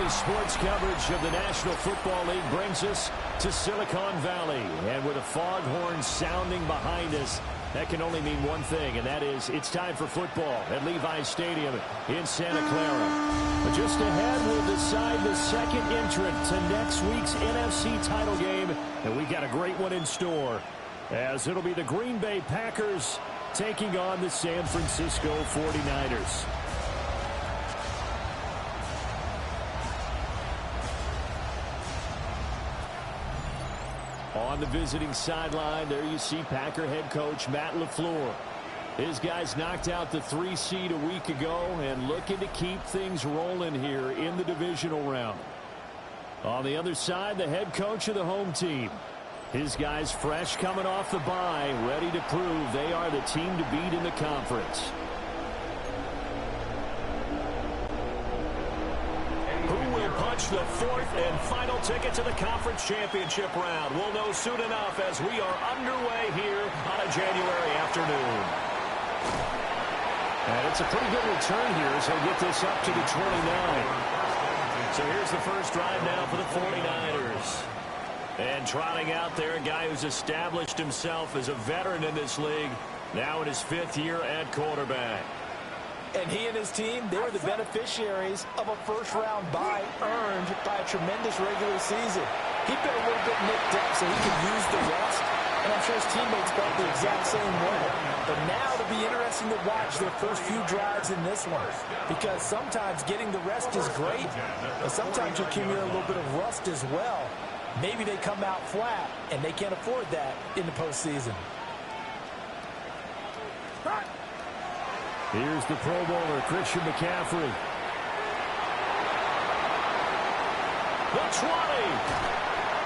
Daily sports coverage of the National Football League brings us to Silicon Valley. And with a foghorn sounding behind us, that can only mean one thing, and that is it's time for football at Levi's Stadium in Santa Clara. But just ahead, we'll decide the second entrant to next week's NFC title game, and we got a great one in store, as it'll be the Green Bay Packers taking on the San Francisco 49ers. On the visiting sideline, there you see Packer head coach Matt LaFleur. His guys knocked out the 3 seed a week ago and looking to keep things rolling here in the divisional round. On the other side, the head coach of the home team. His guys fresh coming off the bye, ready to prove they are the team to beat in the conference. Punch the fourth and final ticket to the conference championship round. We'll know soon enough as we are underway here on a January afternoon. And it's a pretty good return here as they get this up to the 29. So here's the first drive now for the 49ers. And trotting out there, a guy who's established himself as a veteran in this league, now in his 5th year at quarterback. And he and his team, they were the beneficiaries of a first-round bye earned by a tremendous regular season. He'd been a little bit nicked up so he could use the rest, and I'm sure his teammates felt the exact same way. But now it'll be interesting to watch their first few drives in this one, because sometimes getting the rest is great, but sometimes you accumulate a little bit of rust as well. Maybe they come out flat, and they can't afford that in the postseason. Here's the Pro Bowler, Christian McCaffrey. The 20.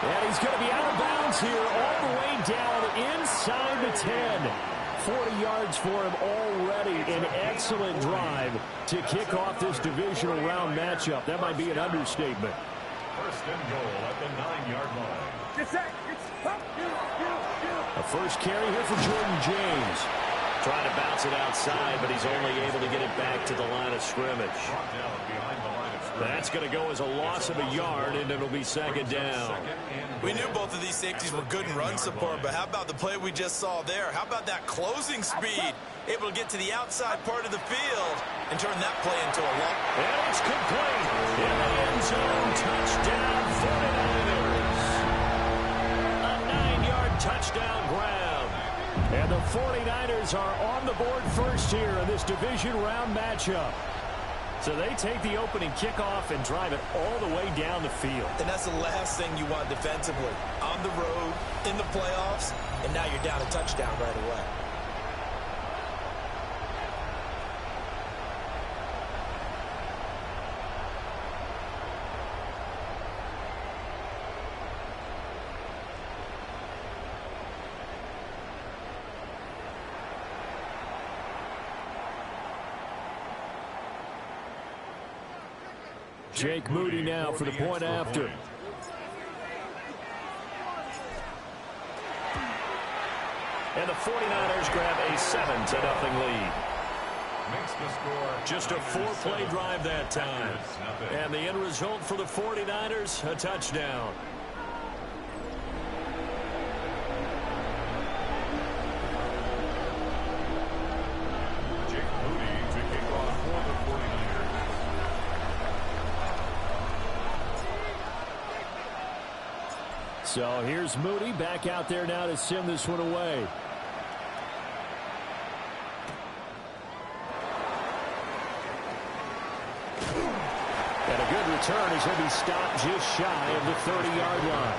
And he's going to be out of bounds here all the way down inside the 10. 40 yards for him already. An excellent drive to kick off this divisional round matchup. That might be an understatement. First and goal at the 9-yard line. A first carry here for Jordan James. Trying to bounce it outside, but he's only able to get it back to the line of scrimmage. That's going to go as a loss of a yard, and it'll be second down. We knew both of these safeties were good in run support, but how about the play we just saw there? How about that closing speed? Able to get to the outside part of the field and turn that play into a long. And it's complete. In the end zone, touchdown 49ers. A 9-yard touchdown grab. And the 49ers are on the board first here in this division round matchup. So they take the opening kickoff and drive it all the way down the field. And that's the last thing you want defensively. On the road, in the playoffs, and now you're down a touchdown right away. Jake Moody now for the point after. And the 49ers grab a 7-0 lead. Makes the score. Just a 4-play drive that time. And the end result for the 49ers, a touchdown. Jake Moody to kick off for the 49ers. So here's Moody back out there now to send this one away. And a good return as he'll be stopped just shy of the 30-yard line.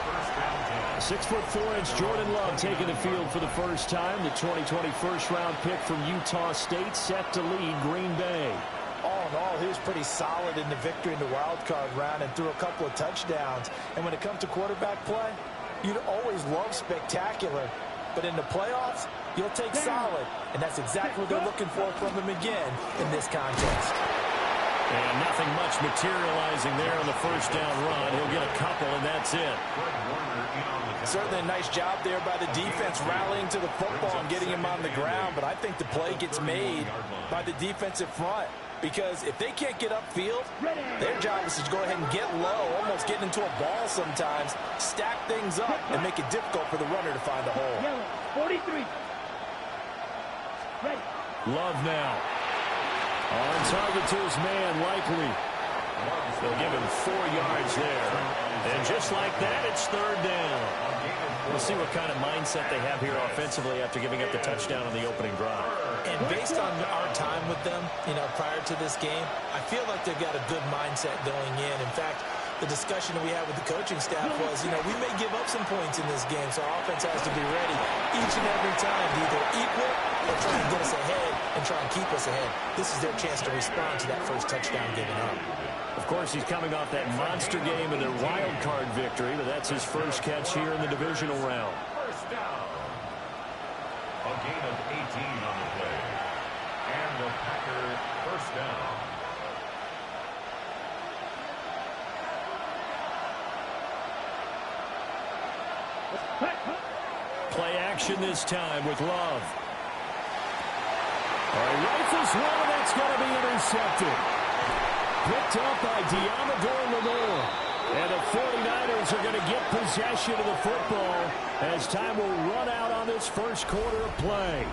6'4" Jordan Love taking the field for the first time. The 2020 first-round pick from Utah State set to lead Green Bay. All in all, he was pretty solid in the victory in the wild card round and threw a couple of touchdowns. And when it comes to quarterback play, you'd always love spectacular. But in the playoffs, you'll take solid. And that's exactly what they're looking for from him again in this contest. And nothing much materializing there on the first down run. He'll get a couple, and that's it. Certainly a nice job there by the defense rallying to the football and getting him on the ground. But I think the play gets made by the defensive front. because if they can't get upfield, their job is to go ahead and get low, almost getting into a ball sometimes, stack things up, and make it difficult for the runner to find a hole. 43. Ready. Love now. On target to his man, likely. They'll give him 4 yards there. And just like that, it's third down. We'll see what kind of mindset they have here offensively after giving up the touchdown on the opening drive. And based on our time with them, prior to this game, I feel like they've got a good mindset going in. In fact, the discussion that we had with the coaching staff was, we may give up some points in this game, so our offense has to be ready each and every time to either equal or try and get us ahead and try and keep us ahead. This is their chance to respond to that first touchdown given up. Of course, he's coming off that monster game and their wild card victory, but that's his first catch here in the divisional round. First down. A gain of 18 on the play. And the Packers first down. Play action this time with Love. All right, rifles one, that's going to be intercepted. Picked up by Diamador Lenore. And the 49ers are going to get possession of the football as time will run out on this first quarter of play.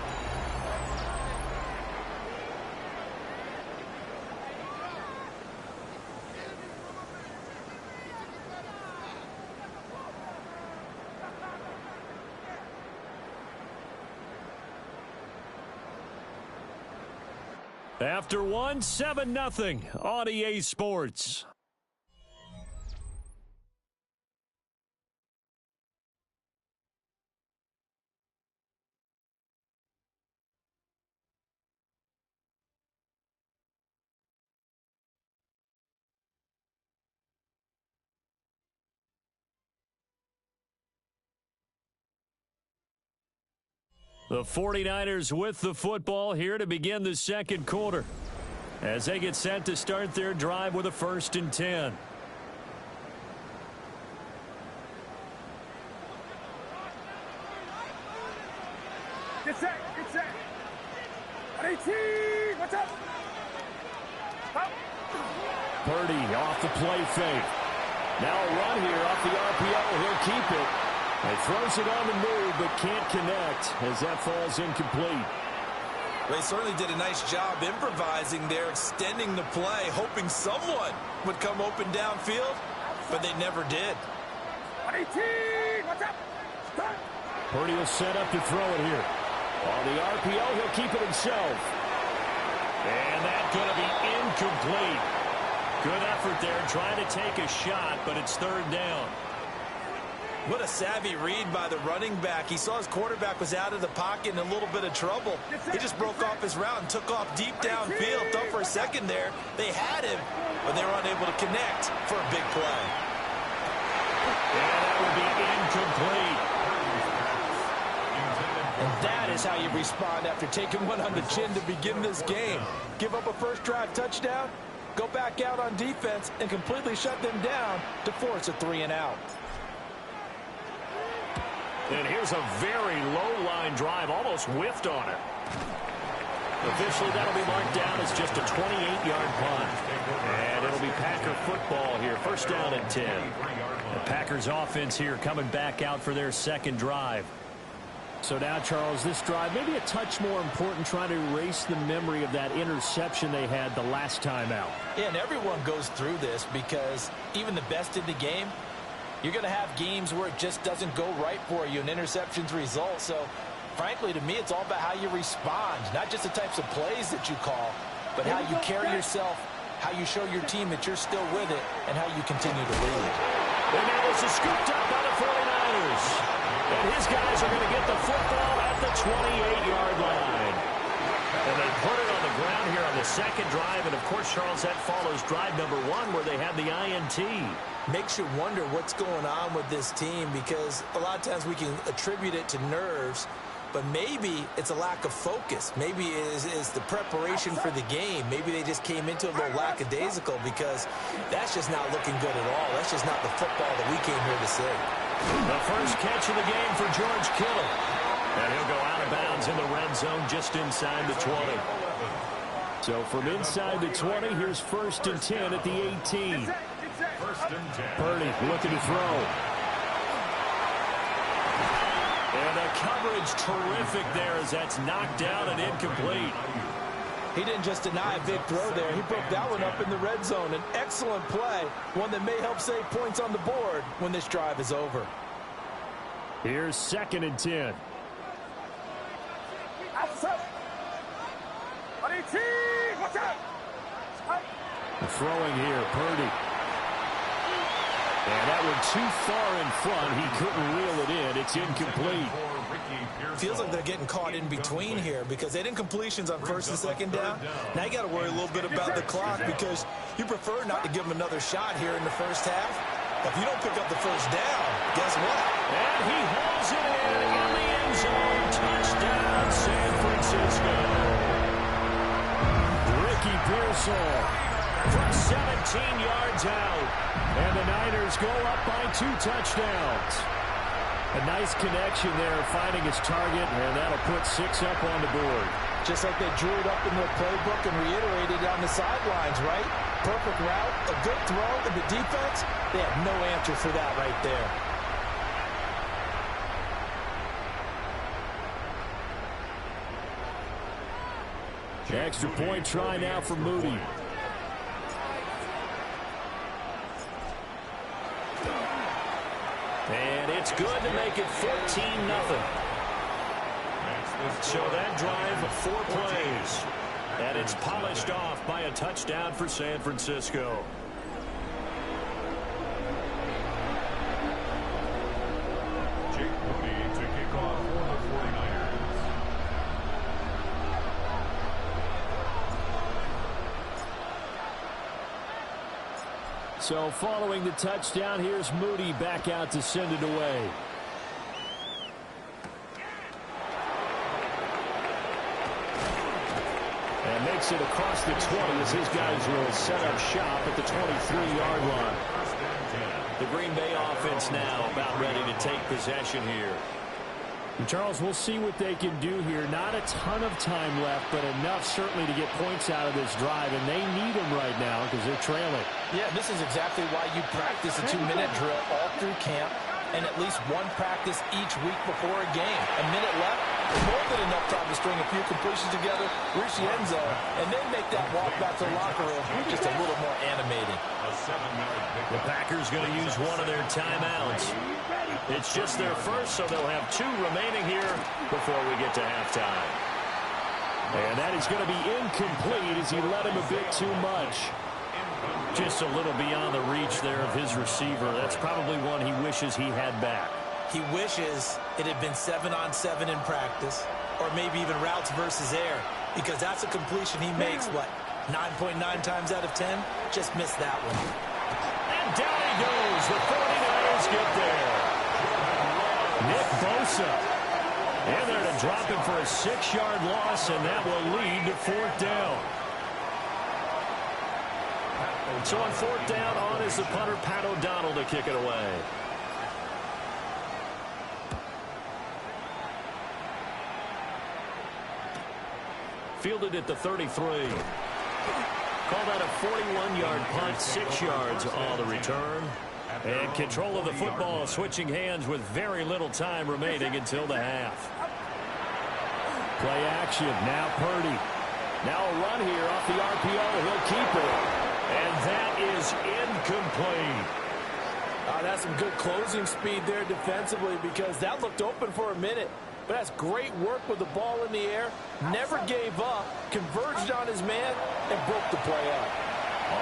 After one, 7-0 on EA Sports. The 49ers with the football here to begin the second quarter as they get set to start their drive with a 1st and 10. Get set. Get set. 18. What's up? Purdy off the play fake. Now a run here off the RPO. He'll keep it. He throws it on the move, but can't connect as that falls incomplete. They certainly did a nice job improvising there, extending the play, hoping someone would come open downfield, but they never did. 18. What's up? Start. Purdy will set up to throw it here. On the RPO, he'll keep it himself. And that's going to be incomplete. Good effort there, trying to take a shot, but it's third down. What a savvy read by the running back. He saw his quarterback was out of the pocket in a little bit of trouble. He just broke off his route and took off deep downfield. Thought for a second there they had him, but they were unable to connect for a big play. And that would be incomplete. And that is how you respond after taking one on the chin to begin this game. Give up a first drive touchdown, go back out on defense, and completely shut them down to force a 3-and-out. And here's a very low-line drive, almost whiffed on it. Officially, that'll be marked down as just a 28-yard punt. And it'll be Packer football here, first down and 10. The Packers offense here coming back out for their second drive. So now, Charles, this drive maybe a touch more important, trying to erase the memory of that interception they had the last time out. Yeah, and everyone goes through this because even the best in the game, you're going to have games where it just doesn't go right for you and interceptions result. So, frankly, to me, it's all about how you respond, not just the types of plays that you call, but how you carry yourself, how you show your team that you're still with it, and how you continue to lead. And now this is scooped up by the 49ers. And his guys are going to get the football at the 28-yard line. And they put it on the ground here on the second drive. And, of course, Charles, that follows drive number 1 where they had the INT. Makes you wonder what's going on with this team because a lot of times we can attribute it to nerves, but maybe it's a lack of focus. Maybe it's the preparation for the game. Maybe they just came into a little lackadaisical because that's just not looking good at all. That's just not the football that we came here to see. The first catch of the game for George Kittle. And he'll go out of bounds in the red zone just inside the 20. So from inside the 20, here's 1st and 10 at the 18. 1st and 10. Purdy looking to throw. And the coverage terrific there as that's knocked down and incomplete. He didn't just deny a big throw there. He broke that one up in the red zone. An excellent play, one that may help save points on the board when this drive is over. Here's 2nd and 10. Throwing here, Purdy. And that one too far in front. He couldn't reel it in. It's incomplete. Feels like they're getting caught in between here because they didn't completions on 1st and 2nd down. Now you got to worry a little bit about the clock because you prefer not to give them another shot here in the 1st half. If you don't pick up the 1st down, guess what? And he hauls it in the end zone. Touchdown, San Francisco. Ricky Pearsall from 17 yards out. And the Niners go up by 2 touchdowns. A nice connection there, finding his target, and that'll put 6 up on the board. Just like they drew it up in their playbook and reiterated on the sidelines, right? Perfect route, a good throw, and the defense, they have no answer for that right there. Extra point try now for Moody. And it's good to make it 14-0. So that drive, 4 plays. And it's polished off by a touchdown for San Francisco. Jake Moody to kick off for the 49ers. So following the touchdown, here's Moody back out to send it away. And makes it across the 20 as his guys will set up shop at the 23-yard line. The Green Bay offense now about ready to take possession here. And Charles, we'll see what they can do here. Not a ton of time left, but enough certainly to get points out of this drive, and they need them right now because they're trailing. Yeah, this is exactly why you practice a 2-minute drill all through camp and at least one practice each week before a game. A minute left, more than enough time to string a few completions together, reach the end zone, and then make that walk back to the locker room just a little more animating. The Packers going to use one of their timeouts. It's just their first, so they'll have 2 remaining here before we get to halftime. And that is going to be incomplete as he led him a bit too much. Just a little beyond the reach there of his receiver. That's probably one he wishes he had back. He wishes it had been 7-on-7 in practice, or maybe even routes versus air, because that's a completion he makes, what, 9.9 times out of 10? Just missed that one. And down he goes. The 49ers get there. Nick Bosa. And they're to drop him for a 6-yard loss, and that will lead to 4th down. So on 4th down, on is the punter, Pat O'Donnell, to kick it away. Fielded at the 33. Called out a 41-yard punt, 6 yards on the return. And control of the football, switching hands with very little time remaining until the half. Play action, now Purdy. Now a run here off the RPO, he'll keep it. And that is incomplete. That's some good closing speed there defensively because that looked open for a minute. But that's great work with the ball in the air. Never gave up, converged on his man, and broke the play up.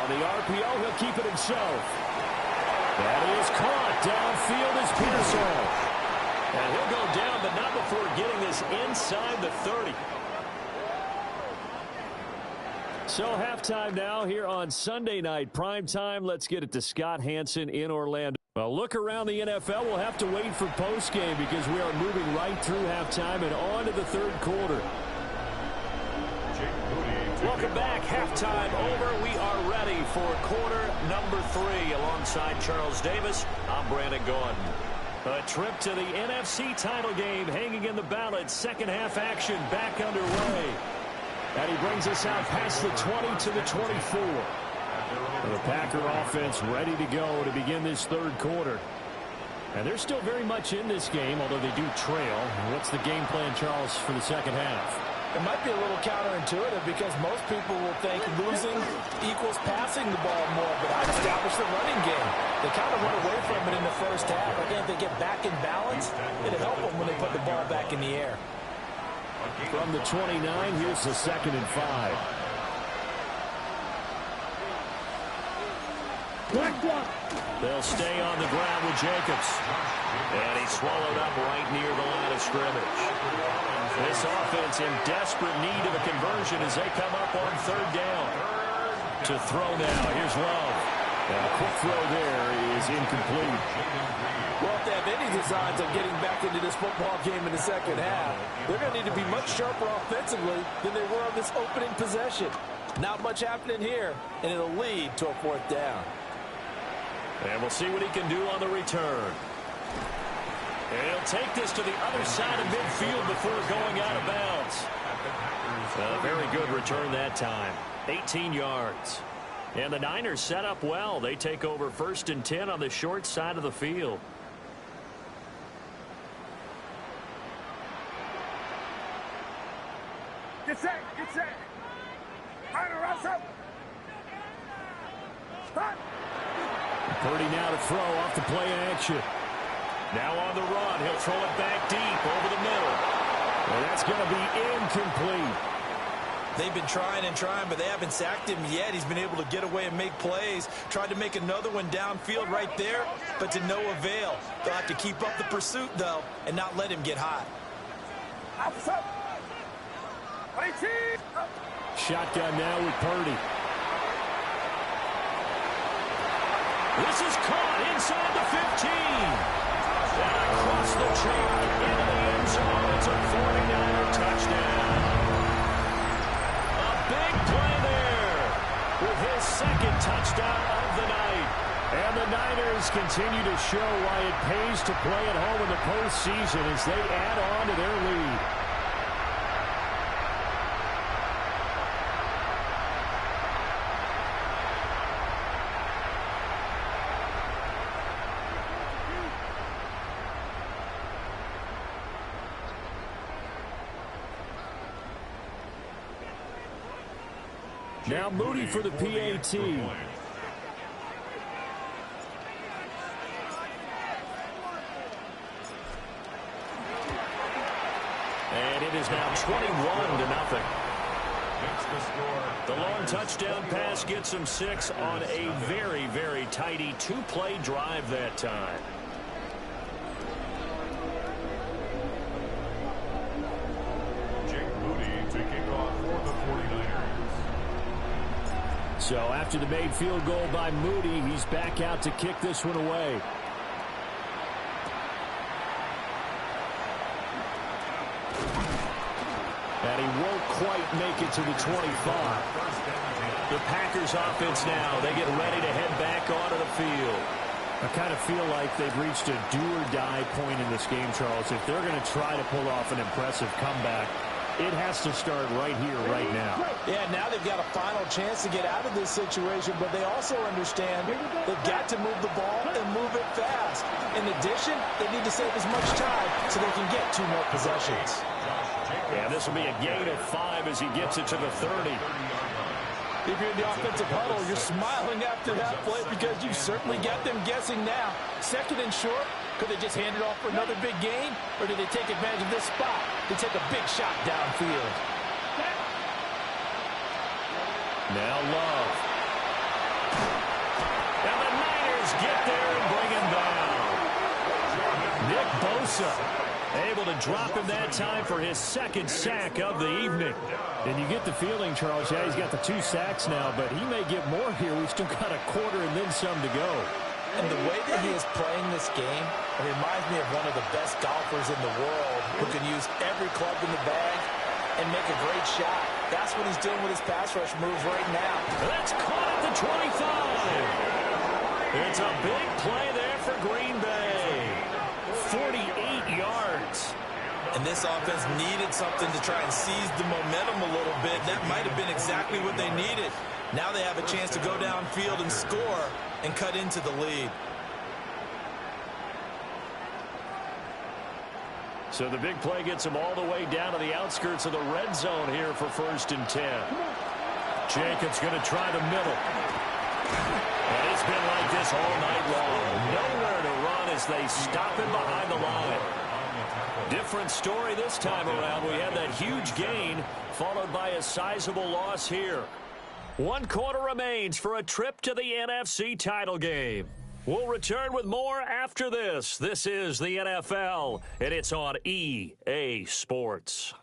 On the RPO, he'll keep it himself. That is caught. Downfield is Pearsall. And he'll go down, but not before getting this inside the 30. So halftime now here on Sunday night primetime. Let's get it to Scott Hanson in Orlando. Well, look around the NFL. We'll have to wait for postgame because we are moving right through halftime and on to the 3rd quarter. Welcome back. Halftime over. We are ready for quarter number 3 alongside Charles Davis. I'm Brandon Gordon. A trip to the NFC title game hanging in the balance. Second half action back underway. And he brings us out past the 20 to the 24. The Packer offense ready to go to begin this third quarter. And they're still very much in this game, although they do trail. What's the game plan, Charles, for the second half? It might be a little counterintuitive because most people will think losing equals passing the ball more, but I've established the running game. They kind of went away from it in the first half. I think they get back in balance. It'll help them when they put the ball back in the air. From the 29, here's the 2nd and 5. They'll stay on the ground with Jacobs. And he's swallowed up right near the line of scrimmage. This offense in desperate need of a conversion as they come up on 3rd down. To throw now, here's Love. And a quick throw there is incomplete. Well, if they have any designs of getting back into this football game in the second half, they're going to need to be much sharper offensively than they were on this opening possession. Not much happening here, and it'll lead to a 4th down. And we'll see what he can do on the return. And he'll take this to the other side of midfield before going out of bounds. A very good return that time. 18 yards. And the Niners set up well. They take over 1st and 10 on the short side of the field. Get set, get set. Hunter, rush up. Stop. Purdy now to throw off the play action. Now on the run. He'll throw it back deep over the middle. And that's going to be incomplete. They've been trying and trying, but they haven't sacked him yet. He's been able to get away and make plays. Tried to make another one downfield right there, but to no avail. They'll have to keep up the pursuit, though, and not let him get hot. Shotgun now with Purdy. This is caught inside the 15. And across the track into the end zone. It's a 49er touchdown. A big play there with his 2nd touchdown of the night. And the Niners continue to show why it pays to play at home in the postseason as they add on to their lead. Now Moody for the PAT. And it is now 21-0. The long touchdown pass gets him 6 on a very, very tidy 2-play drive that time. So after the made field goal by Moody, he's back out to kick this one away. And he won't quite make it to the 25. The Packers offense now, they get ready to head back onto the field. I kind of feel like they've reached a do-or-die point in this game, Charles. If they're going to try to pull off an impressive comeback, it has to start right here, right now. Yeah, now they've got a final chance to get out of this situation, but they also understand they've got to move the ball and move it fast. In addition, they need to save as much time so they can get 2 more possessions. Yeah, this will be a gain of 5 as he gets it to the 30. If you're in the offensive huddle, you're smiling after that play because you certainly got them guessing now. 2nd and short. Could they just hand it off for another big gain? Or did they take advantage of this spot to take a big shot downfield? Now Love. And the Niners get there and bring him down. Nick Bosa able to drop him that time for his 2nd sack of the evening. And you get the feeling, Charles, yeah, he's got the 2 sacks now, but he may get more here. We've still got a quarter and then some to go. And the way that he is playing this game, it reminds me of one of the best golfers in the world who can use every club in the bag and make a great shot. That's what he's doing with his pass rush moves right now. That's caught at the 25. It's a big play there for Green Bay. 48 yards. And this offense needed something to try and seize the momentum a little bit. That might have been exactly what they needed. Now they have a chance to go downfield and score and cut into the lead. So the big play gets him all the way down to the outskirts of the red zone here for 1st and 10. Jacobs going to try the middle. And it's been like this all night long. Nowhere to run as they stop him behind the line. Different story this time around. We had that huge gain followed by a sizable loss here. 1 quarter remains for a trip to the NFC title game. We'll return with more after this. This is the NFL, and it's on EA Sports.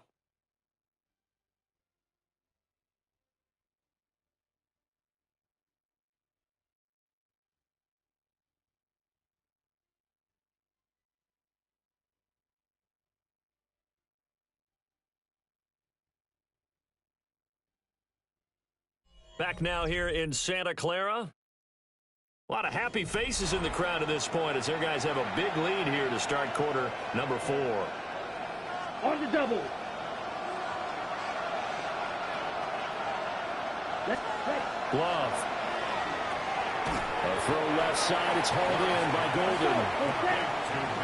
Back now here in Santa Clara. A lot of happy faces in the crowd at this point as their guys have a big lead here to start quarter number 4. On the double. Love. A throw left side. It's hauled in by Golden.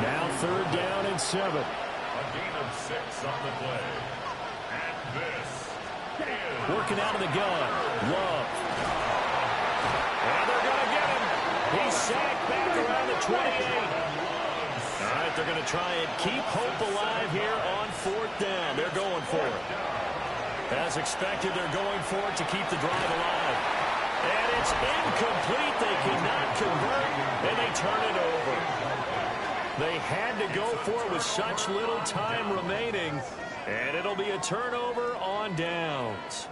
Now 3rd down and 7. A gain of 6 on the play. And this is... Working out of the gun. Love. And they're going to get him. He's sacked back around the 28. All right, they're going to try and keep hope alive here on 4th down. They're going for it. As expected, they're going for it to keep the drive alive. And it's incomplete. They cannot convert, and they turn it over. They had to go for it with such little time remaining, and it'll be a turnover on downs.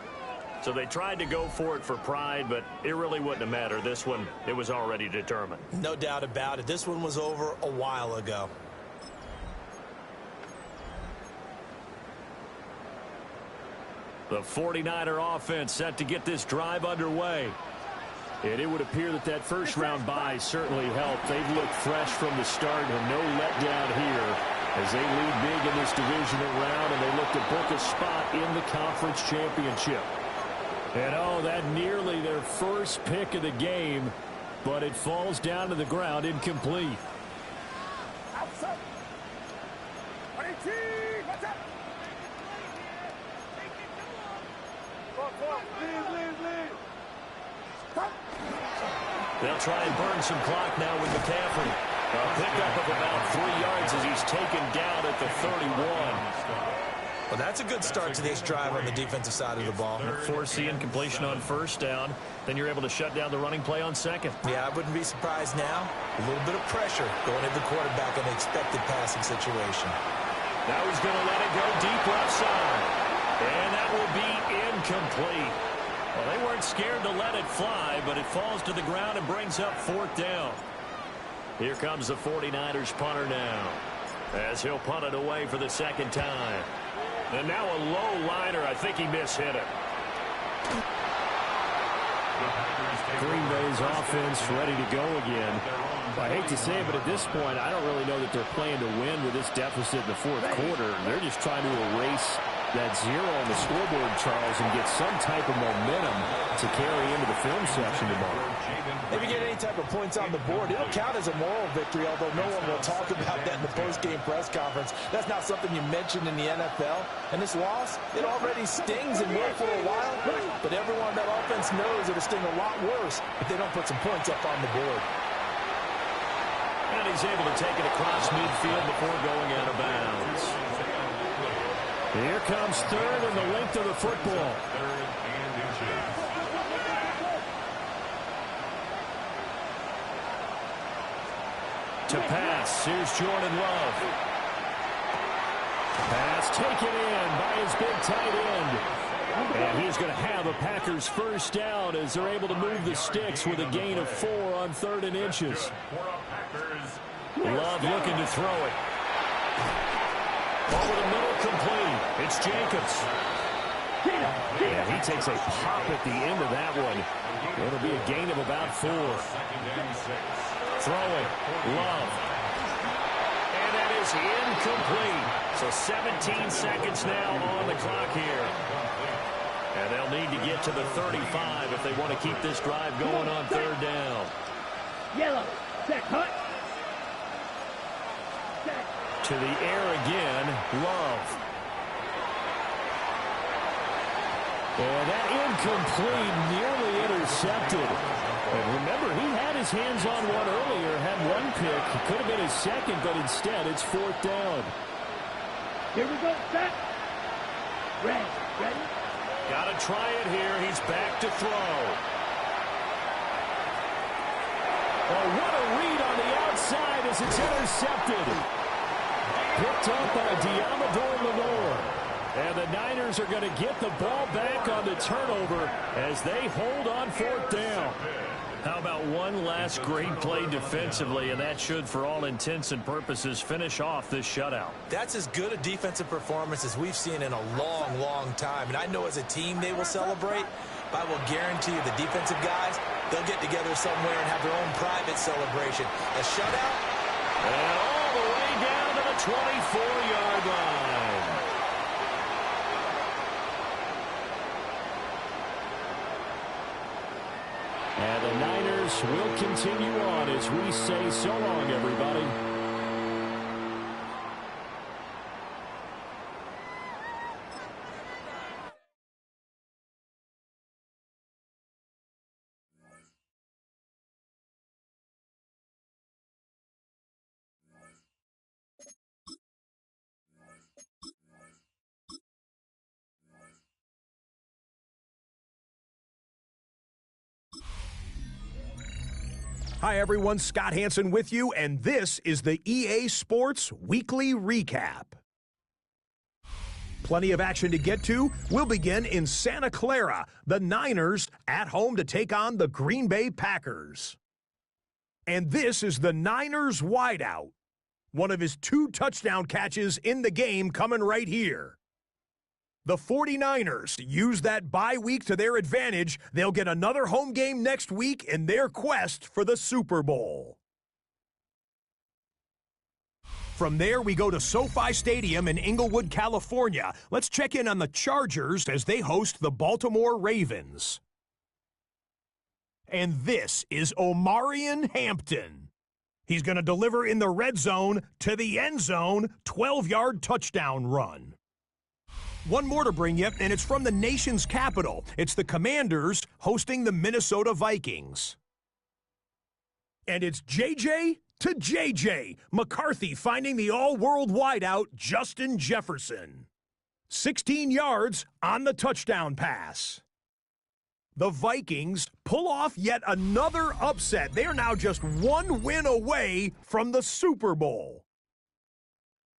So they tried to go for it for pride, but it really wouldn't have mattered. This one, it was already determined. No doubt about it. This one was over a while ago. The 49er offense set to get this drive underway. And it would appear that that first-round bye certainly helped. They've looked fresh from the start and no letdown here as they lead big in this divisional round, and they look to book a spot in the conference championship. And, oh, that nearly their first pick of the game, but it falls down to the ground incomplete. Outside. 22. What's up? Lead. Stop. They'll try and burn some clock now with McCaffrey. A pickup of about 3 yards as he's taken down at the 31. Well, that's a good start to this drive on the defensive side of the ball. Force the incompletion on 1st down. Then you're able to shut down the running play on 2nd. Yeah, I wouldn't be surprised now. A little bit of pressure going into the quarterback in an expected passing situation. Now he's going to let it go deep left side. And that will be incomplete. Well, they weren't scared to let it fly, but it falls to the ground and brings up 4th down. Here comes the 49ers punter now, as he'll punt it away for the 2nd time. And now a low liner. I think he mishit it. Green Bay's offense ready to go again. I hate to say it, but at this point, I don't really know that they're playing to win with this deficit in the 4th quarter. They're just trying to erase that 0 on the scoreboard, Charles, and get some type of momentum to carry into the film section tomorrow. If you get any type of points on the board, it'll count as a moral victory, although no one will talk about that in the post-game press conference. That's not something you mentioned in the NFL. And this loss, it already stings and will for a while, but everyone on that offense knows it'll sting a lot worse if they don't put some points up on the board. And he's able to take it across midfield before going out of bounds. Here comes 3rd and the length of the football. To pass, here's Jordan Love. Pass taken in by his big tight end. And he's going to have a Packers first down as they're able to move the sticks with a gain of 4 on 3rd and inches. Love looking to throw it. Over the middle, complete. It's Jacobs. And he takes a pop at the end of that one. It'll be a gain of about 4. Throwing. Love. And that is incomplete. So 17 seconds now on the clock here. And they'll need to get to the 35 if they want to keep this drive going on third down. Yellow. Set. Hut. To the air again, Love. And that incomplete, nearly intercepted. And remember, he had his hands on one earlier, had one pick. Could have been his second, but instead it's fourth down. Here we go. Set. Red. Ready? Got to try it here. He's back to throw. Oh, what a read on the outside as it's intercepted. Picked up by Diamador Lenore. And the Niners are going to get the ball back on the turnover as they hold on fourth down. How about one last great play defensively, and that should, for all intents and purposes, finish off this shutout. That's as good a defensive performance as we've seen in a long, long time. And I know as a team they will celebrate, but I will guarantee you the defensive guys, they'll get together somewhere and have their own private celebration. A shutout. And all the way down to the 24-yard line. And the Niners will continue on as we say so long, everybody. Hi, everyone. Scott Hansen with you, and this is the EA Sports Weekly Recap. Plenty of action to get to. We'll begin in Santa Clara. The Niners at home to take on the Green Bay Packers. And this is the Niners wideout. One of his 2 touchdown catches in the game coming right here. The 49ers use that bye week to their advantage. They'll get another home game next week in their quest for the Super Bowl. From there, we go to SoFi Stadium in Inglewood, California. Let's check in on the Chargers as they host the Baltimore Ravens. And this is Omarion Hampton. He's going to deliver in the red zone to the end zone, 12-yard touchdown run. One more to bring you, and it's from the nation's capital. It's the Commanders hosting the Minnesota Vikings. And it's JJ to JJ. McCarthy finding the all-world wideout, Justin Jefferson. 16 yards on the touchdown pass. The Vikings pull off yet another upset. They are now just 1 win away from the Super Bowl.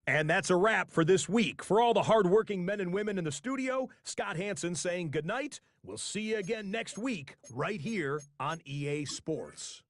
And that's a wrap for this week. For all the hardworking men and women in the studio, Scott Hansen saying goodnight. We'll see you again next week right here on EA Sports.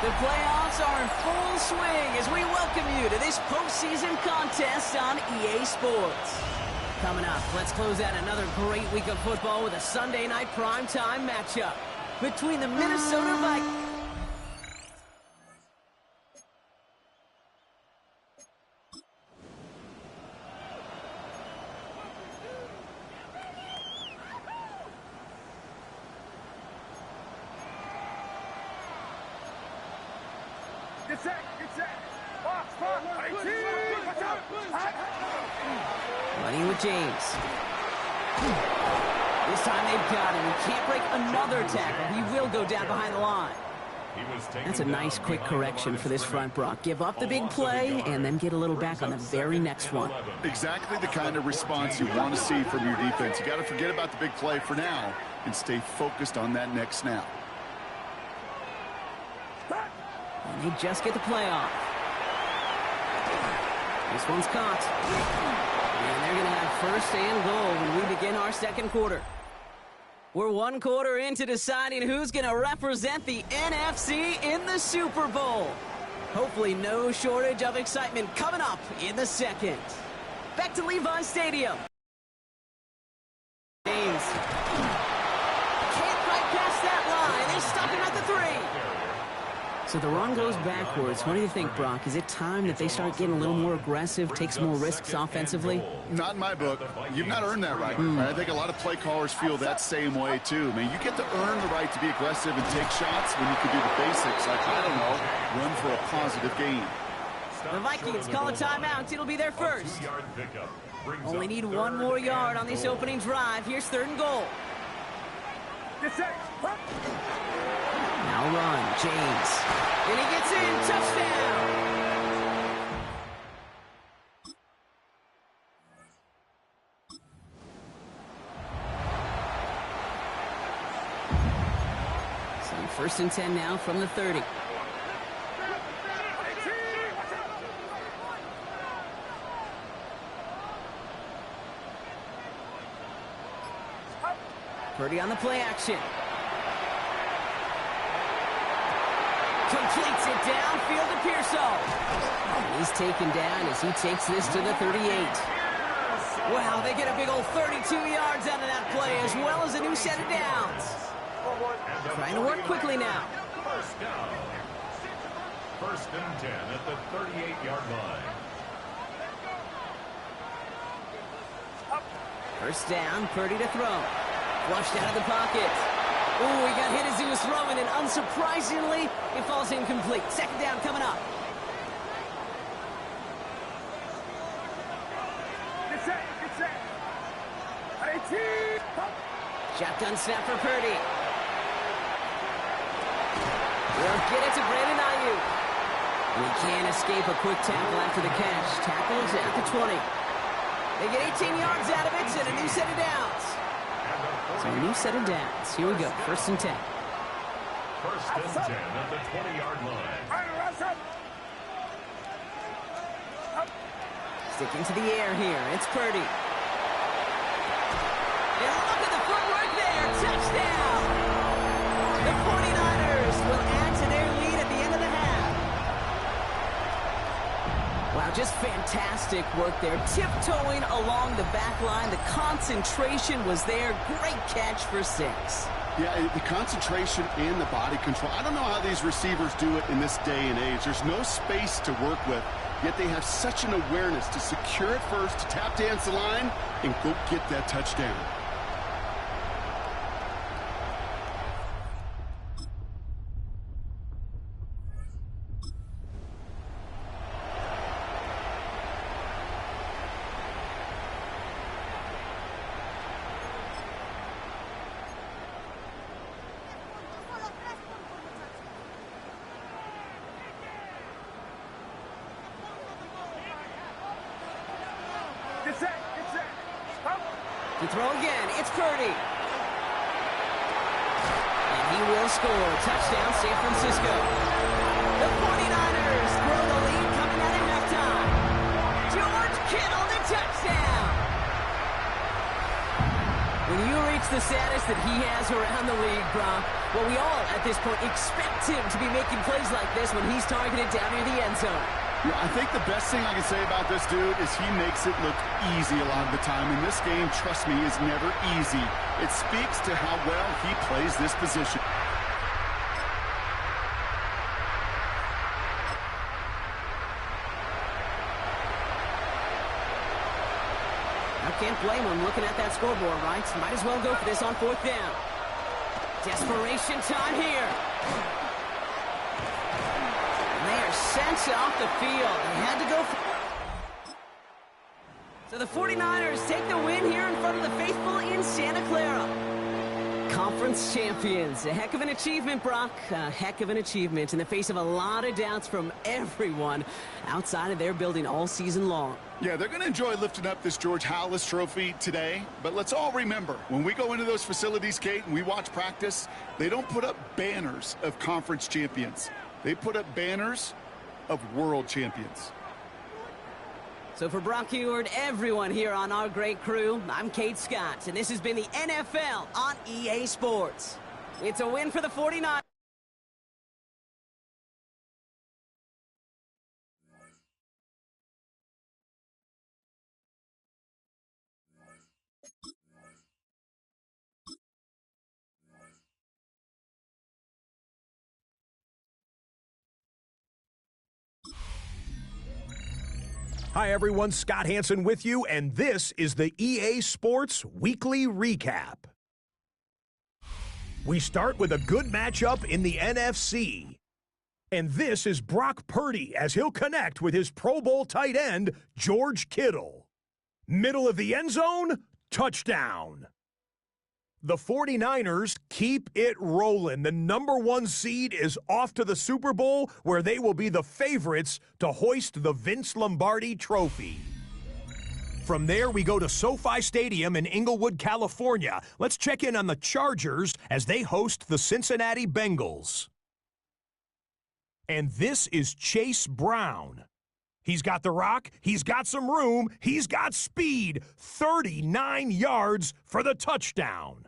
The playoffs are in full swing as we welcome you to this postseason contest on EA Sports. Coming up, let's close out another great week of football with a Sunday night primetime matchup between the Minnesota Vikings. Get set, get set. Box, box, Running with James. This time they've got him. He can't break another tackle. He will go down behind the line. That's a nice quick correction for this front, Brock. Give up the big play and then get a little back on the very next one. Exactly the kind of response you want to see from your defense. You got to forget about the big play for now and stay focused on that next snap. And they just get the play off. This one's caught. And they're going to have first and goal when we begin our second quarter. We're one quarter into deciding who's going to represent the NFC in the Super Bowl. Hopefully no shortage of excitement coming up in the second. Back to Levi Stadium. James. Can't quite pass that line. They stop him at the 3. So the run goes backwards. What do you think, Brock? Is it time that they start getting a little more aggressive, take some more risks offensively? Not in my book. You've not earned that right. I think a lot of play callers feel that same way, too. I mean, you get to earn the right to be aggressive and take shots when you can do the basics, like, I don't know, run for a positive gain. The Vikings call a timeout. It'll be their first. Only need one more yard on this opening drive. Here's third and goal. Now run, James. And he gets in, touchdown. So first and 10 now from the 30. Purdy on the play action. Completes it downfield to Pearsall. And he's taken down as he takes this to the 38. Wow, they get a big old 32 yards out of that play, as well as a new set of downs. Trying to work quickly now. First down. First and 10 at the 38-yard line. First down, Purdy to throw. Flushed out of the pocket. Ooh, he got hit as he was throwing, and unsurprisingly, it falls incomplete. Second down coming up. Get set, get set. Shotgun snap for Purdy. Will get it to Brandon Ayuk. And he can't escape a quick tackle after the catch. Tackles at the 20. They get 18 yards out of it and a new set of downs. So a new set of downs. Here we go. First and 10. First and 10 at the 20-yard line. Sticking to the air here. It's Purdy. And look at the footwork there. Touchdown! The 49ers will add to their lead at the end of the half. Wow, just fantastic work there. Tiptoeing along the back line. The concentration was there. Great catch for 6. Yeah, the concentration and the body control. I don't know how these receivers do it in this day and age. There's no space to work with, yet they have such an awareness to secure it first, to tap dance the line, and go get that touchdown. To throw again, it's Purdy. And he will score. Touchdown, San Francisco. The 49ers grow the lead coming out of halftime. George Kittle, the touchdown. When you reach That's the status that he has around the league, Brock. Well, we all, at this point, expect him to be making plays like this when he's targeted down near the end zone. Yeah, I think the best thing I can say about this dude is he makes it look easy a lot of the time. And this game, trust me, is never easy. It speaks to how well he plays this position. Can't blame him looking at that scoreboard, right? Might as well go for this on 4th down. Desperation time here. And they are sent off the field. They had to go for... So the 49ers take the win here in front of the faithful in Santa Clara. Conference champions. A heck of an achievement, Brock. A heck of an achievement in the face of a lot of doubts from everyone outside of their building all season long. Yeah, they're going to enjoy lifting up this George Halas trophy today. But let's all remember, when we go into those facilities, Kate, and we watch practice, they don't put up banners of conference champions. They put up banners of world champions. So for Brock Heward, everyone here on our great crew, I'm Kate Scott, and this has been the NFL on EA Sports. It's a win for the 49ers. Hi, everyone. Scott Hansen with you, and this is the EA Sports Weekly Recap. We start with a good matchup in the NFC. And this is Brock Purdy as he'll connect with his Pro Bowl tight end, George Kittle. Middle of the end zone, touchdown. The 49ers keep it rolling. The #1 seed is off to the Super Bowl, where they will be the favorites to hoist the Vince Lombardi Trophy. From there, we go to SoFi Stadium in Inglewood, California. Let's check in on the Chargers as they host the Cincinnati Bengals. And this is Chase Brown. He's got the rock, he's got some room, he's got speed. 39 yards for the touchdown.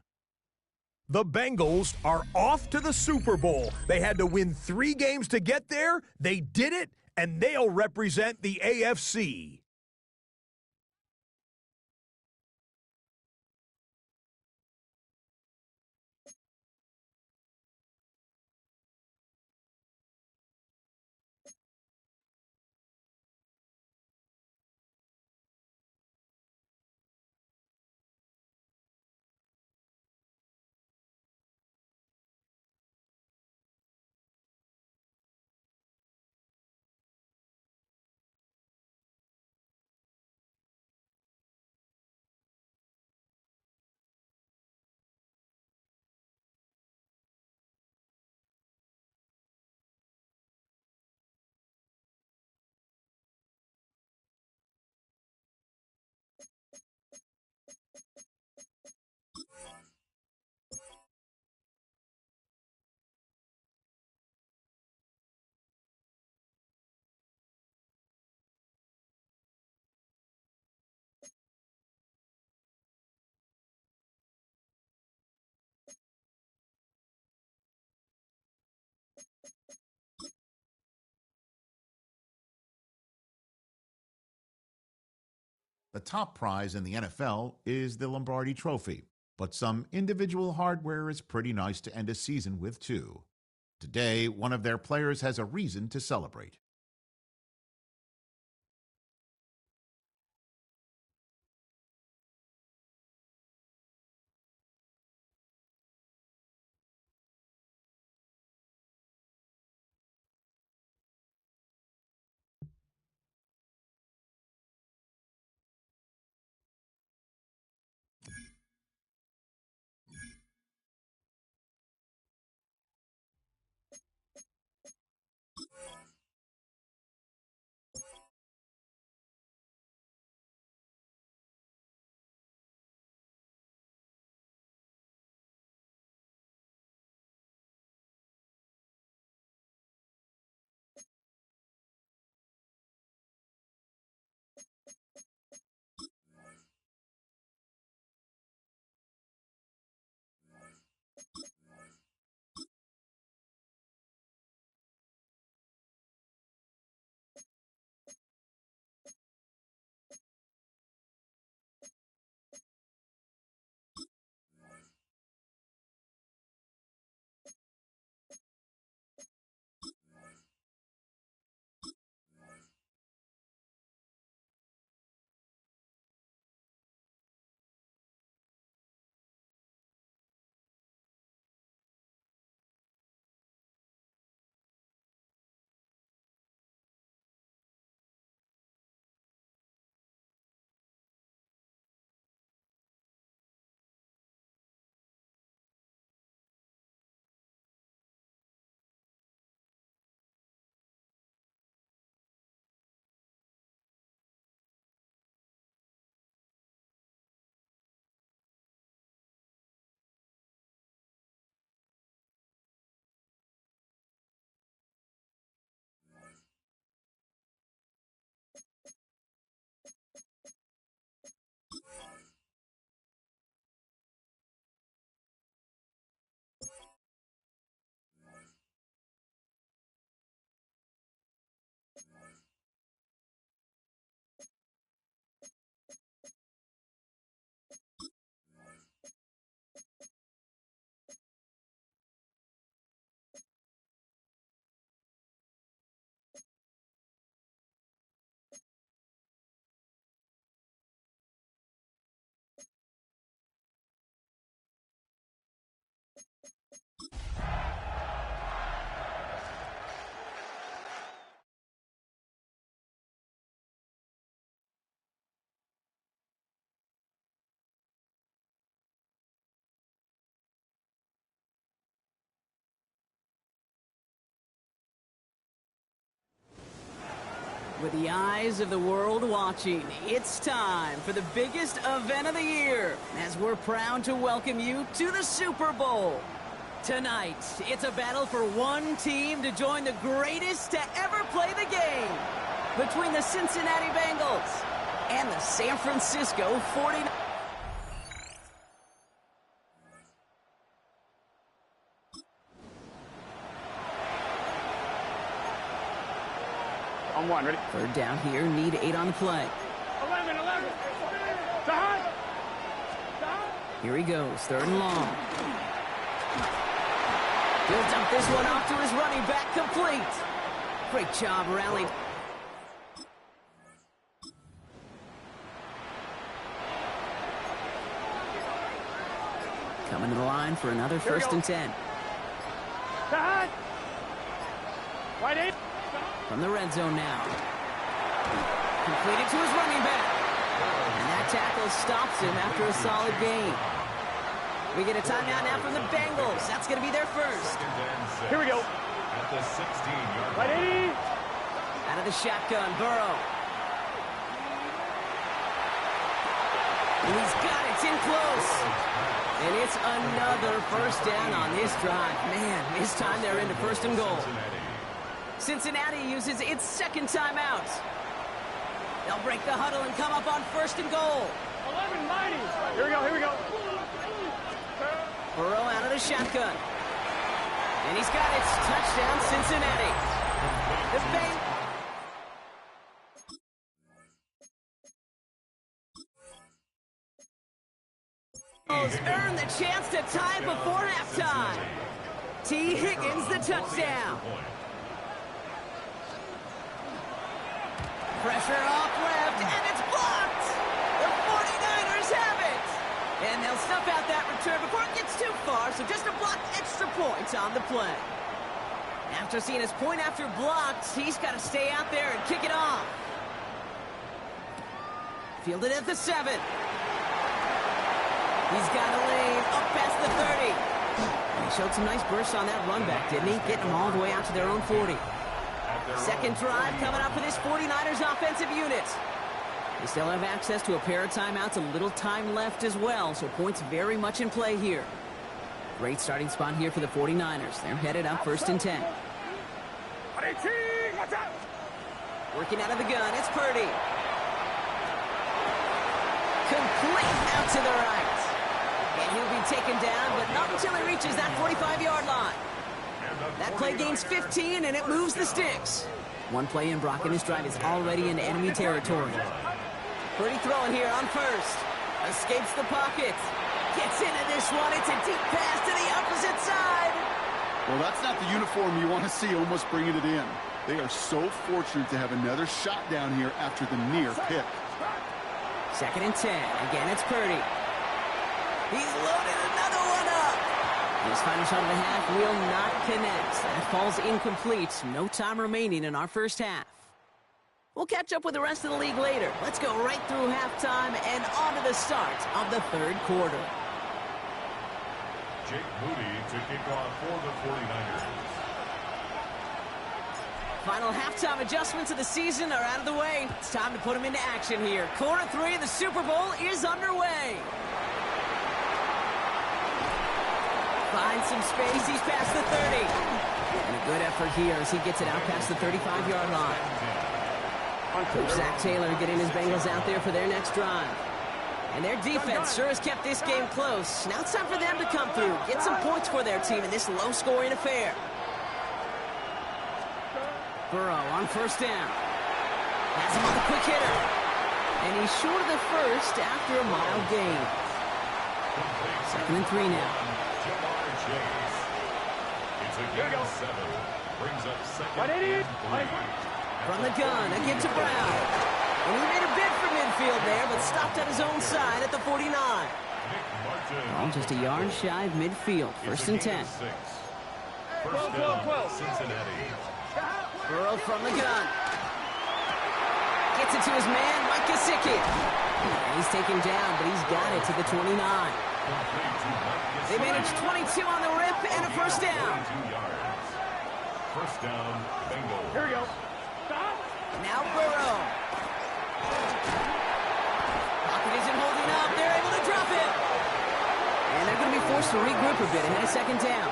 The Bengals are off to the Super Bowl. They had to win 3 games to get there. They did it, and they'll represent the AFC. The top prize in the NFL is the Lombardi Trophy, but some individual hardware is pretty nice to end a season with, too. Today, one of their players has a reason to celebrate. With the eyes of the world watching, it's time for the biggest event of the year, as we're proud to welcome you to the Super Bowl. Tonight, it's a battle for one team to join the greatest to ever play the game, between the Cincinnati Bengals and the San Francisco 49ers. On one, ready? Third down here, need 8 on the play. 11. Here he goes, 3rd and long. He'll dump this one off to his running back, complete. Great job rallying. Coming to the line for another 1st and 10. Right in. From the red zone now. Completed to his running back. And that tackle stops him after a solid gain. We get a timeout now from the Bengals. That's going to be their first. Here we go. At the 16-yard line. Right in. Out of the shotgun, Burrow. And he's got it. It's in close. And it's another 1st down on this drive. Man, this time they're into 1st and goal. Cincinnati uses its 2nd timeout. They'll break the huddle and come up on 1st and goal. 11 mighty. Here we go. Burrow out of the shotgun. And he's got it. Touchdown, Cincinnati. The Bengals earn the chance to tie before halftime. T. Higgins, the touchdown. Pressure off left, and it's blocked! The 49ers have it! And they'll snuff out that return before it gets too far, so just a blocked extra point on the play. After seeing his point after blocked, he's got to stay out there and kick it off. Fielded at the 7. He's got a lane up past the 30. And he showed some nice bursts on that run back, didn't he? Getting them all the way out to their own 40. 2nd drive coming up for this 49ers offensive unit. They still have access to a pair of timeouts, a little time left as well, so points very much in play here. Great starting spot here for the 49ers. They're headed up 1st and 10. Working out of the gun, it's Purdy. Complete out to the right. And he'll be taken down, but not until he reaches that 45-yard line. That play gains 15, and it moves the sticks. One play in, Brock, and his drive is already in enemy territory. Purdy throwing here on 1st. Escapes the pocket. Gets into this one. It's a deep pass to the opposite side. Well, that's not the uniform you want to see almost bringing it in. They are so fortunate to have another shot down here after the near pick. 2nd and 10. Again, it's Purdy. He's loaded another one up. His final shot of the half will not connect. That falls incomplete. No time remaining in our first half. We'll catch up with the rest of the league later. Let's go right through halftime and on to the start of the 3rd quarter. Jake Moody to kick off for the 49ers. Final halftime adjustments of the season are out of the way. It's time to put them into action here. Quarter 3 of the Super Bowl is underway. Finds some space. He's past the 30. And a good effort here as he gets it out past the 35-yard line. Coach Zach Taylor getting his Bengals out there for their next drive. And their defense sure has kept this game close. Now it's time for them to come through, get some points for their team in this low-scoring affair. Burrow on 1st down. Has him on the quick hitter. And he's short of the 1st after a mild gain. 2nd and 3 now. It's a gain of 7. Brings up 2nd and 3. From the gun, again to Brown. And he made a bid for midfield there, but stopped at his own side at the 49. Well, just a yard shy of midfield. 1st and 10. 1st down, Cincinnati. Burrow from the gun. Gets it to his man, Mike Gesicki. And he's taken down, but he's got it to the 29. They managed 22 on the rip and a 1st down. 1st down, Bengals. Here we go. Now Burrow. Pocket isn't holding up. They're able to drop it. And they're going to be forced to regroup a bit ahead of second down.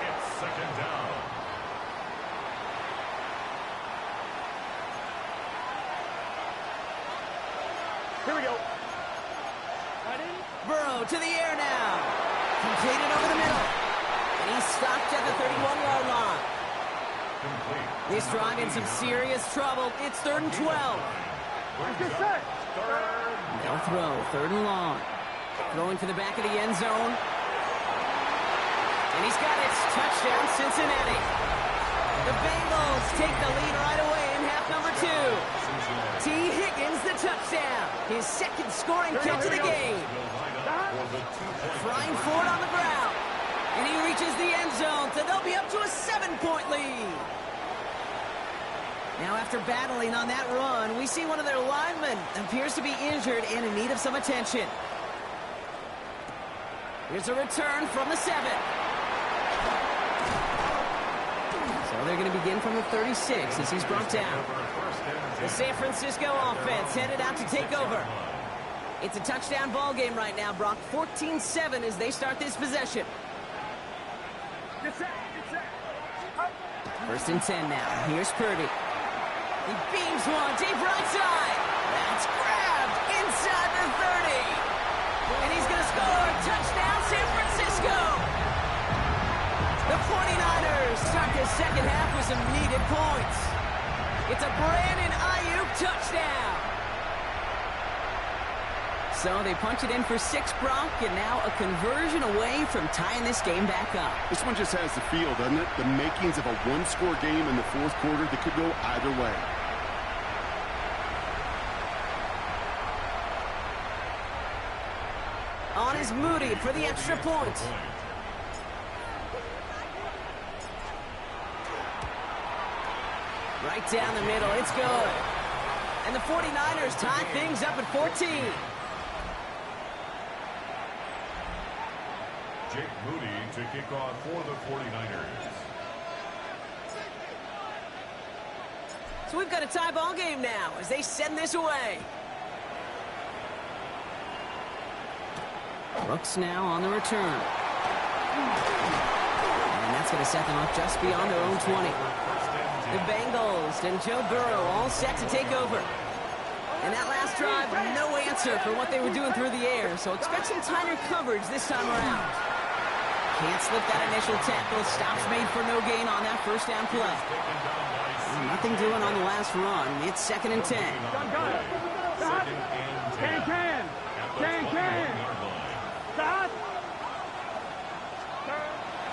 It's second down. Here we go. Burrow to the air now. Completed over the middle. And he's stopped at the 31-yard line. This drive in some serious trouble. It's 3rd and 12. Get set. They'll throw, 3rd and long. Throwing to the back of the end zone. And he's got it. Touchdown, Cincinnati. The Bengals take the lead right away in half number 2. T. Higgins, the touchdown. His second scoring catch of the game. Flying forward on the ground. And he reaches the end zone, so they'll be up to a 7-point lead. Now, after battling on that run, we see one of their linemen appears to be injured and in need of some attention. Here's a return from the 7. So they're going to begin from the 36 as he's brought down. The San Francisco offense headed out to take over. It's a touchdown ball game right now, Brock. 14-7 as they start this possession. Get set. Get set. 1st and 10 now. Here's Purdy. He beams one deep right side. That's grabbed inside the 30. And he's going to score. Touchdown, San Francisco. The 49ers start the second half with some needed points. It's a Brandon Ayuk touchdown. So they punch it in for 6, Brock, and now a conversion away from tying this game back up. This one just has the feel, doesn't it? The makings of a one-score game in the 4th quarter that could go either way. On is Moody for the extra point. Right down the middle, it's good. And the 49ers tie things up at 14. Jake Moody to kick off for the 49ers. So we've got a tie ball game now as they send this away. Brooks now on the return. And that's going to set them up just beyond their own 20. The Bengals and Joe Burrow all set to take over. And that last drive, no answer for what they were doing through the air, so expect some tighter coverage this time around. Can't slip that initial tackle. Stops made for no gain on that 1st down play. Well, nothing doing on the last run. It's 2nd and 10. Stop. Can. Stop.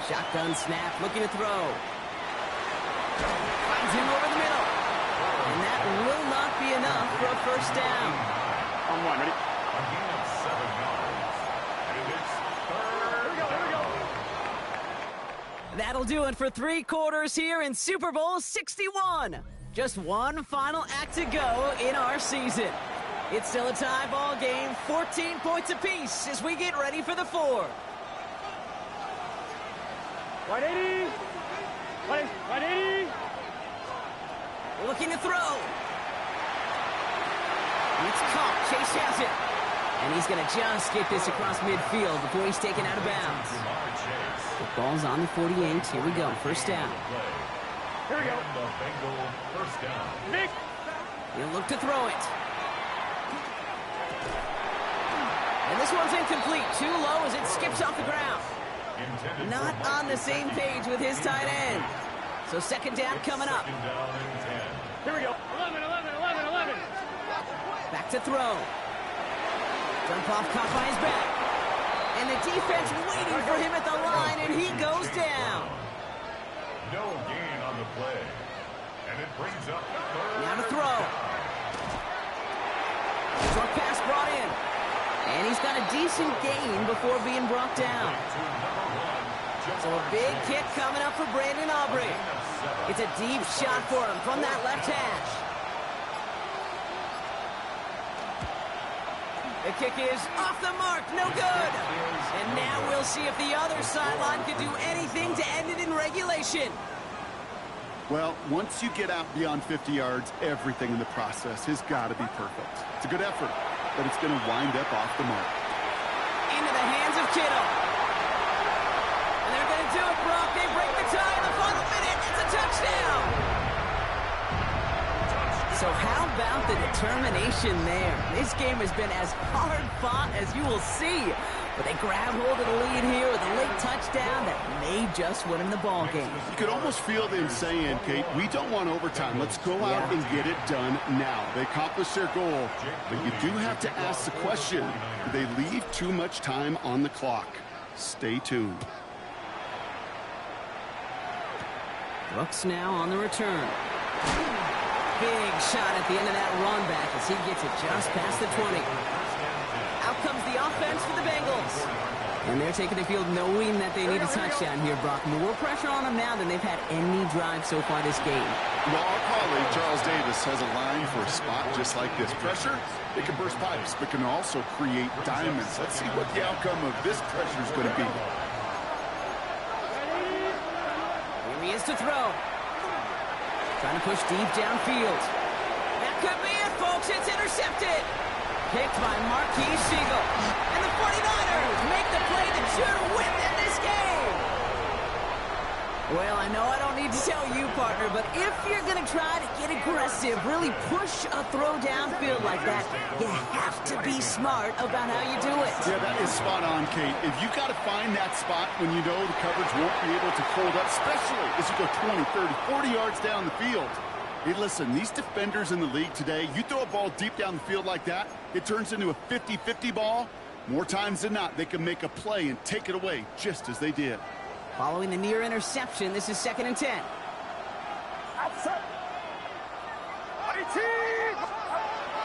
Shotgun snap, looking to throw. Finds him over the middle. And that will not be enough for a 1st down. On 1, ready? A gain of 7 yards. And it's 3rd down. That'll do it for 3 quarters here in Super Bowl 61. Just one final act to go in our season. It's still a tie ball game, 14 points apiece as we get ready for the 4th. 180. 180. Looking to throw. It's caught. Chase has it. And he's going to just get this across midfield before he's taken out of bounds. The ball's on the 48. Here we go. 1st down. Here we go. The Bengal 1st down. Nick. He'll look to throw it. And this one's incomplete. Too low as it skips off the ground. Not on the same page with his tight end. So 2nd down coming up. Here we go. 11. Back to throw. Jump off, caught by his back. And the defense waiting for him at the line, and he goes down. No gain on the play. And it brings up 3rd. Now to throw. Short pass brought in. And he's got a decent gain before being brought down. So a big kick coming up for Brandon Aubrey. It's a deep shot for him from that left hash. The kick is off the mark, no good. And now we'll see if the other sideline can do anything to end it in regulation. Well, once you get out beyond 50 yards, everything in the process has got to be perfect. It's a good effort, but it's going to wind up off the mark. Into the hands of Kittle. And they're going to do it, Brock. They break the tie in the final minute. It's a touchdown. So how about the determination there? This game has been as hard fought as you will see. But they grab hold of the lead here with a late touchdown that may just win them the ball game. You could almost feel them saying, Kate, we don't want overtime. Let's go out and get it done now. They accomplished their goal, but you do have to ask the question, do they leave too much time on the clock? Stay tuned. Brooks now on the return. Big shot at the end of that run back as he gets it just past the 20. Out comes the offense for the Bengals. And they're taking the field knowing that they need a touchdown here, Brock. More pressure on them now than they've had any drive so far this game. Well, our colleague, Charles Davis, has a line for a spot just like this. Pressure, it can burst pipes, but can also create diamonds. Let's see what the outcome of this pressure is going to be. Here he is to throw. Trying to push deep downfield. That could be it, folks. It's intercepted. Picked by Marquise Siegel. And the 49ers make the play that should win them this game. Well, I know I don't need to tell you, partner, but if you're going to try to get aggressive, really push a throw downfield like that, you have to be smart about how you do it. Yeah, that is spot on, Kate. If you got to find that spot when you know the coverage won't be able to hold up, especially as you go 20, 30, 40 yards down the field. Hey, listen, these defenders in the league today, you throw a ball deep down the field like that, it turns into a 50-50 ball. More times than not, they can make a play and take it away just as they did. Following the near interception, this is 2nd and 10. Outside.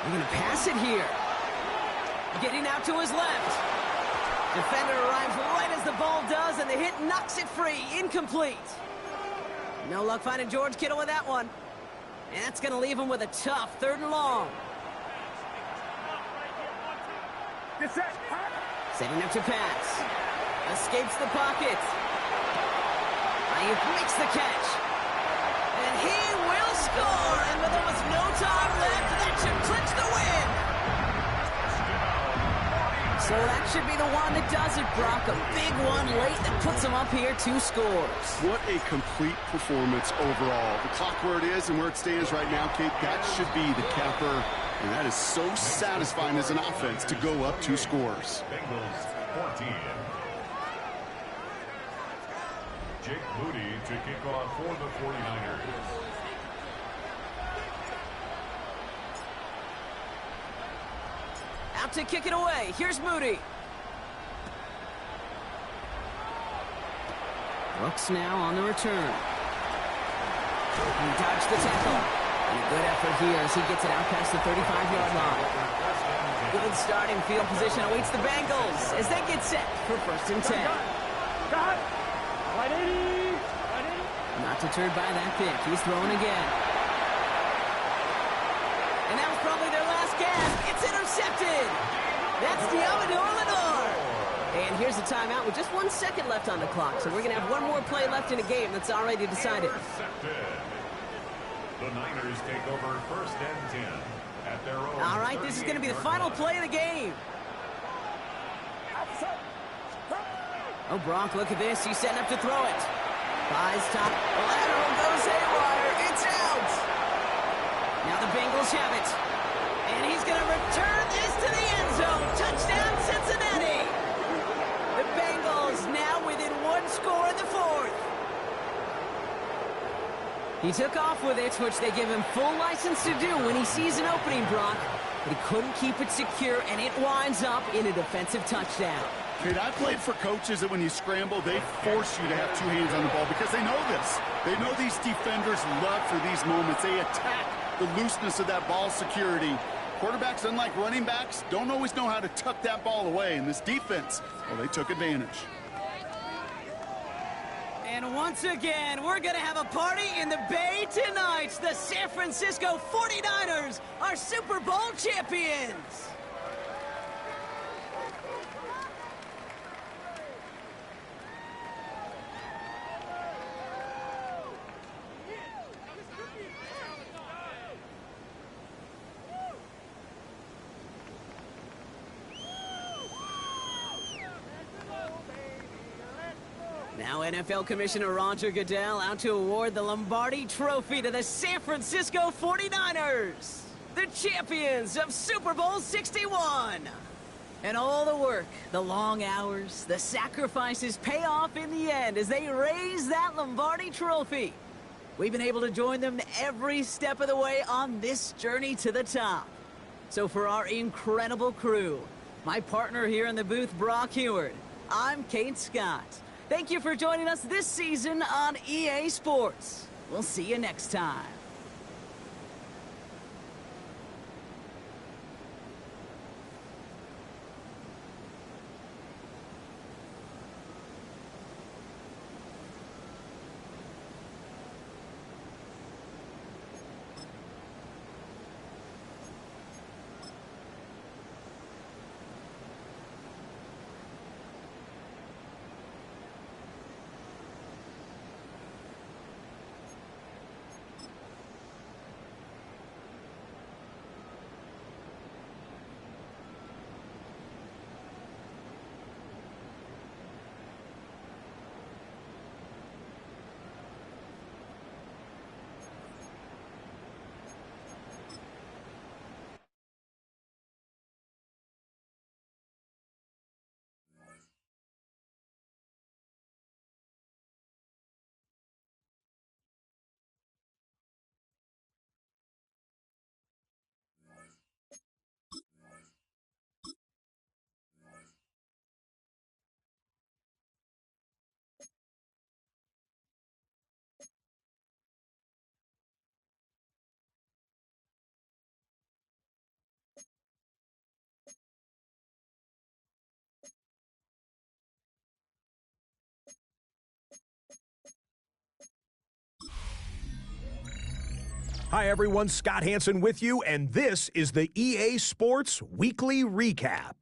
They're going to pass it here. Getting out to his left. Defender arrives right as the ball does, and the hit knocks it free. Incomplete. No luck finding George Kittle with that one. And that's going to leave him with a tough 3rd and long. Setting up to pass. Escapes the pocket. Ayuk makes the catch. And he will score. And with almost no time left, that should clinch the win. So that should be the one that does it, Brock. A big one late that puts him up here 2 scores. What a complete performance overall. The clock where it is and where it stands right now, Kate, that should be the capper. And that is so satisfying as an offense to go up 2 scores. Bengals 14. Jake Moody to kick off for the 49ers. Out to kick it away. Here's Moody. Brooks now on the return. He dodged the tackle. And a good effort here as he gets it out past the 35-yard line. Good starting field position awaits the Bengals as they get set for 1st and 10. Not deterred by that pick. He's throwing again. And that was probably their last gasp. It's intercepted. That's Diamador Lenore. And here's a timeout with just 1 second left on the clock. So we're going to have one more play left in a game that's already decided. The Niners take over 1st and 10 at their own. All right, this is going to be the final play of the game. Oh, Brock, look at this. He's setting up to throw it. Buys top. Lateral goes haywire. It's out. Now the Bengals have it. And he's going to return this to the end zone. Touchdown, Cincinnati. The Bengals now within 1 score in the 4th. He took off with it, which they give him full license to do when he sees an opening, Brock. But he couldn't keep it secure, and it winds up in a defensive touchdown. Kate, I played for coaches that when you scramble, they force you to have 2 hands on the ball because they know this. They know these defenders love for these moments. They attack the looseness of that ball security. Quarterbacks, unlike running backs, don't always know how to tuck that ball away. And this defense, well, they took advantage. And once again, we're going to have a party in the Bay tonight. The San Francisco 49ers are Super Bowl champions. Now NFL Commissioner Roger Goodell out to award the Lombardi Trophy to the San Francisco 49ers, the champions of Super Bowl 61. And all the work, the long hours, the sacrifices pay off in the end as they raise that Lombardi Trophy. We've been able to join them every step of the way on this journey to the top. So for our incredible crew, my partner here in the booth, Brock Heward, I'm Kate Scott. Thank you for joining us this season on EA Sports. We'll see you next time. Hi, everyone. Scott Hansen with you, and this is the EA Sports Weekly Recap.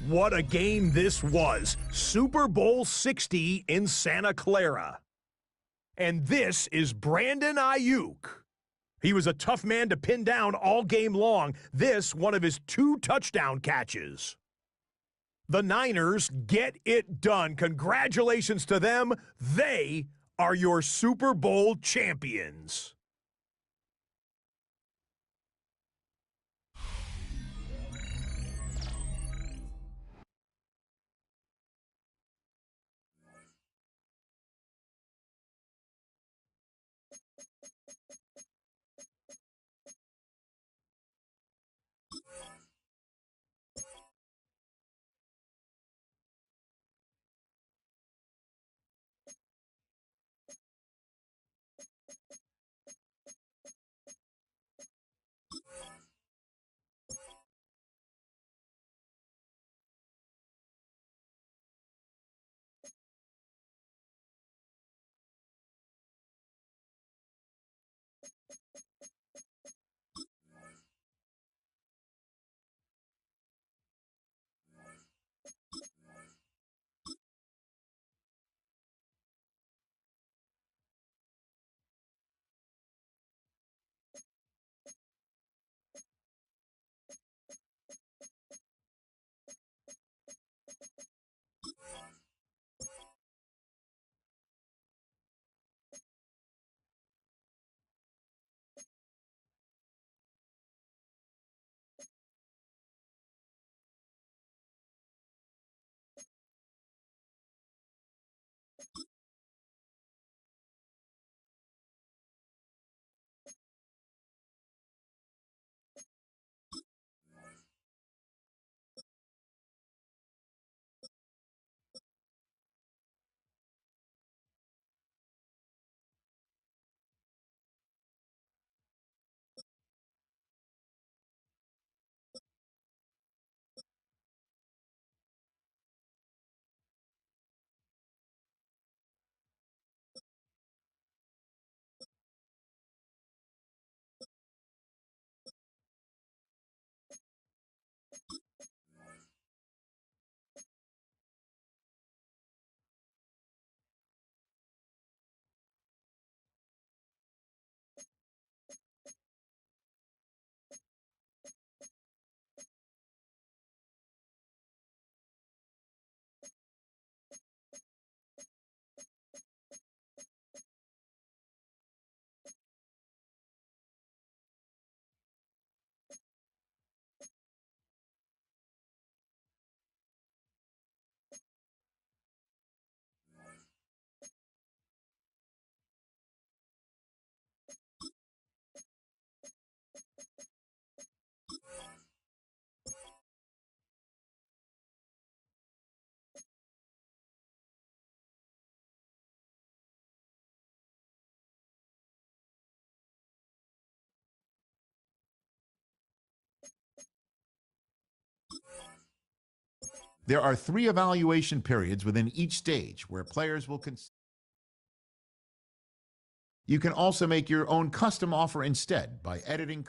What a game this was. Super Bowl 60 in Santa Clara. And this is Brandon Ayuk. He was a tough man to pin down all game long. This, one of his 2 touchdown catches. The Niners get it done. Congratulations to them. They are your Super Bowl champions. There are 3 evaluation periods within each stage where players will You can also make your own custom offer instead by editing